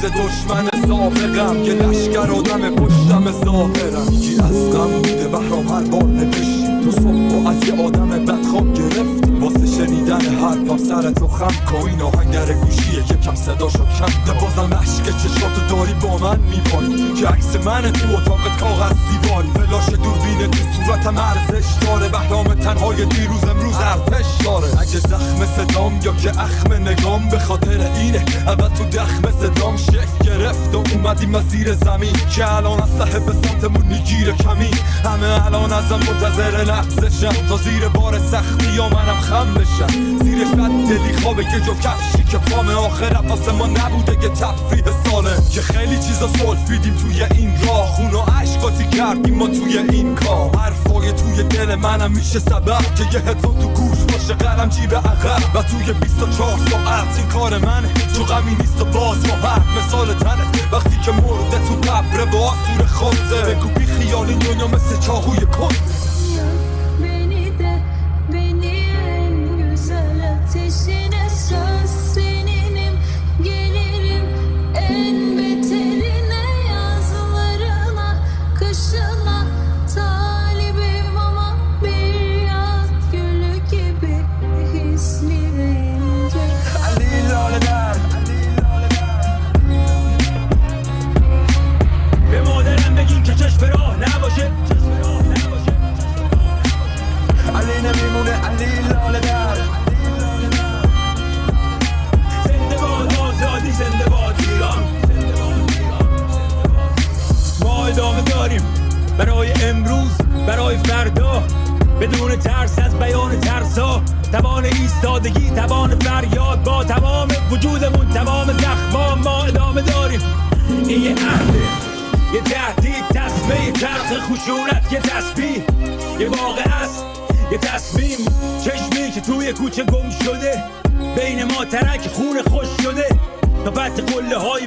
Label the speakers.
Speaker 1: دشمن سابقم یه لشکر آدم پشتم ظاهرم. یکی از غم بوده بهرام هر بار نوشتی تو صبح و از یه آدم بدخواب گرفتی واسه شنیدن حرفم سر تو خم کن. این آهنگر گوشیه یکم صداشو کم ده بازم عشق چشاتو داری با من میبانی که عکس من تو اتاقت کاغذ دیواری فلاش دوربین تو صورتم ارزش داره. بهرام تنهای دیروز امروز ارتش داره. اگه زخم صدام یا که اخم نگام به خاطر اینه اول تو دخم صدام شکل گرفت و اومدیم از زیر زمین که الان از صاحب سمتمون میگیره کمی. همه الان ازم منتظر لحظشم تا زیر بار سختی یا منم خم بشم. زیرش بد دلی خوابه که جو کفشی که پام آخرت واسه ما نبوده یه تفریح ساله که خیلی چیزا سلفیدیم توی این راه خون و عشقاتی کردیم ما توی این کار. حرفای توی دل منم میشه سبب که یه هدفون تو گوش باشه قلم جیب عقب و توی 24 ساعت این کار منه تو غمی نیست و باز راحت مثال تنت وقتی که مرده تو قبره با آسور خودته بگو بی خیالی دنیا مثل چاقوی کن.
Speaker 2: Beni de beni en güzel ateşine söz seninim gelirim en beterine yazlarına kışına talibim ama bir yaz gülü gibi hisli ve ince.
Speaker 1: علی لاله در
Speaker 3: به مادرم بگین که چشم راه نباشه
Speaker 1: علی نمیمونه علی لاله در
Speaker 3: زنده باد آزادی زنده باد ایران. ما ادامه داریم برای امروز برای فردا بدون ترس از بیان ترسا. توان ایستادگی توان فریاد با تمام وجودمون تمام زخما. ما ادامه داریم این یه عهده یه تهدید تصمیم چرخ خشونت یه تسبیح یه واقع است یه تصمیم. چشمی که توی کوچه گم شده بین ما ترک خون خوش شده تا فتح قله های